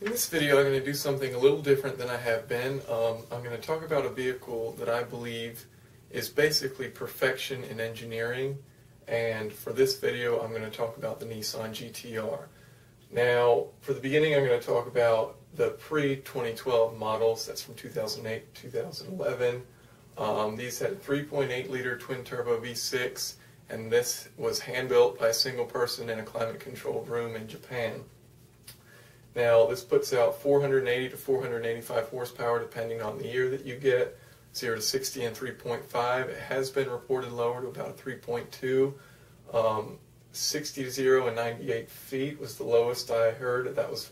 In this video, I'm going to do something a little different than I have been. I'm going to talk about a vehicle that I believe is basically perfection in engineering, and for this video I'm going to talk about the Nissan GT-R. Now, for the beginning, I'm going to talk about the pre-2012 models. That's from 2008 to 2011. These had a 3.8 liter twin-turbo V6, and this was hand-built by a single person in a climate-controlled room in Japan. Now, this puts out 480 to 485 horsepower depending on the year that you get, 0 to 60 in 3.5. It has been reported lower to about a 3.2. 60 to 0 and 98 feet was the lowest I heard. That was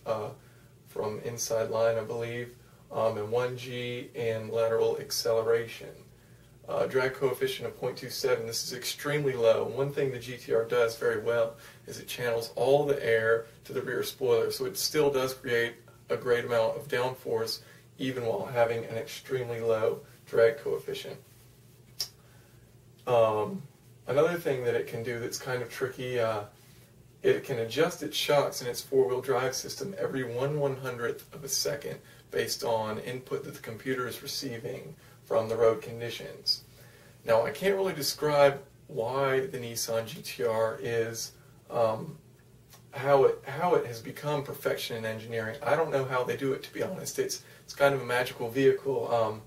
from Inside Line, I believe. And 1G in lateral acceleration. Drag coefficient of 0.27. This is extremely low. One thing the GT-R does very well is it channels all the air to the rear spoiler, so it still does create a great amount of downforce even while having an extremely low drag coefficient. Another thing that it can do that's kind of tricky, it can adjust its shocks in its four-wheel drive system every 1/100th of a second based on input that the computer is receiving from the road conditions. Now, I can't really describe why the Nissan GT-R is, how it has become perfection in engineering. I don't know how they do it, to be honest. It's kind of a magical vehicle,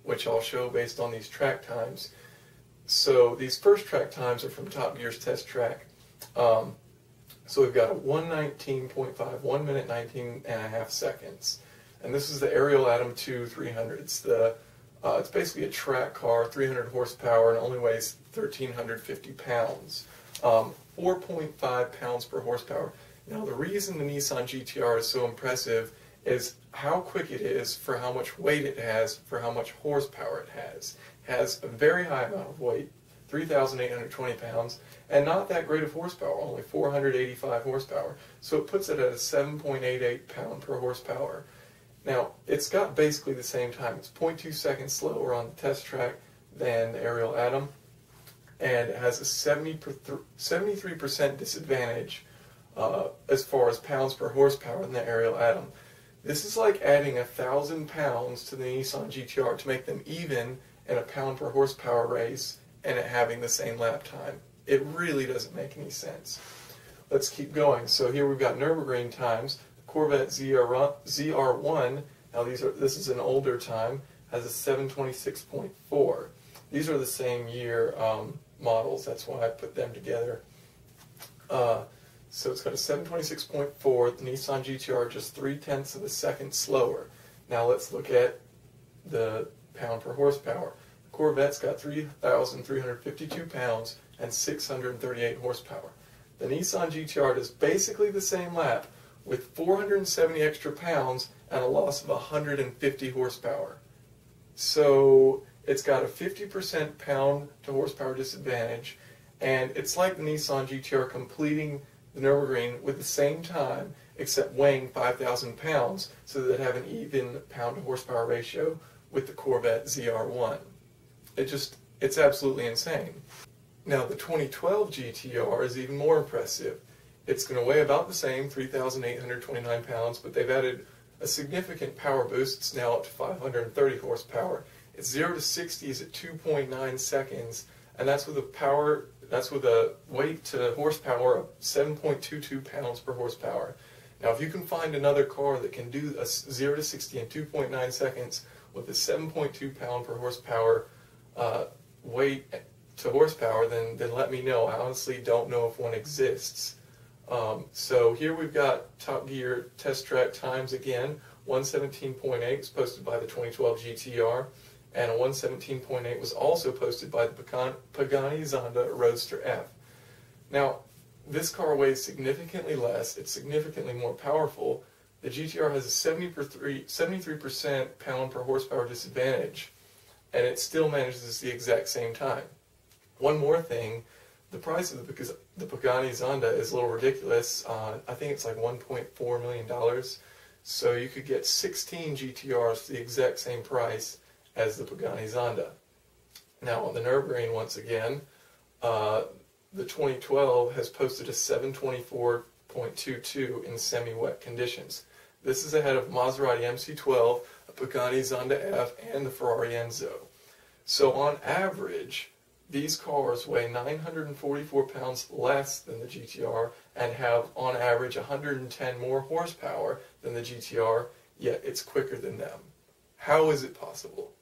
which I'll show based on these track times. So these first track times are from Top Gear's test track. So we've got a 1:19.5, 1 minute 19 and a half seconds. And this is the Ariel Atom 2 300s. It's basically a track car, 300 horsepower, and only weighs 1,350 pounds. 4.5 pounds per horsepower. Now, the reason the Nissan GT-R is so impressive is how quick it is for how much weight it has, for how much horsepower it has. It has a very high amount of weight, 3,820 pounds, and not that great of horsepower, only 485 horsepower. So it puts it at a 7.88 pound per horsepower. Now, it's got basically the same time. It's 0.2 seconds slower on the test track than the Ariel Atom, and it has a 73% disadvantage as far as pounds per horsepower than the Ariel Atom. This is like adding 1,000 pounds to the Nissan GT-R to make them even in a pound per horsepower race and it having the same lap time. It really doesn't make any sense. Let's keep going. So here we've got Nürburgring times. Corvette ZR1, now this is an older time, has a 726.4. These are the same year models, that's why I put them together. So it's got a 726.4, the Nissan GT-R just 0.3 of a second slower. Now let's look at the pound per horsepower. The Corvette's got 3,352 pounds and 638 horsepower. The Nissan GT-R does basically the same lap, with 470 extra pounds and a loss of 150 horsepower. So it's got a 50% pound to horsepower disadvantage, and it's like the Nissan GT-R completing the Nürburgring with the same time, except weighing 5,000 pounds, so that they have an even pound to horsepower ratio with the Corvette ZR1. It's absolutely insane. Now, the 2012 GT-R is even more impressive. It's going to weigh about the same, 3,829 pounds, but they've added a significant power boost. It's now up to 530 horsepower. Its 0 to 60 is at 2.9 seconds, and that's with a weight to horsepower of 7.22 pounds per horsepower. Now, if you can find another car that can do a 0 to 60 in 2.9 seconds with a 7.2 pound per horsepower weight to horsepower, then let me know. I honestly don't know if one exists. So here we've got Top Gear test track times again. 1:17.8 was posted by the 2012 GT-R, and a 1:17.8 was also posted by the Pagani Zonda Roadster F. Now, this car weighs significantly less. It's significantly more powerful. The GT-R has a 73% pound per horsepower disadvantage, and it still manages the exact same time. One more thing. The price of the Pagani Zonda is a little ridiculous. I think it's like $1.4 million. So you could get 16 GT-Rs for the exact same price as the Pagani Zonda. Now, on the Nürburgring, once again, the 2012 has posted a 724.22 in semi-wet conditions. This is ahead of Maserati MC12, a Pagani Zonda F, and the Ferrari Enzo. So on average, these cars weigh 944 pounds less than the GTR and have, on average, 110 more horsepower than the GTR, yet it's quicker than them. How is it possible?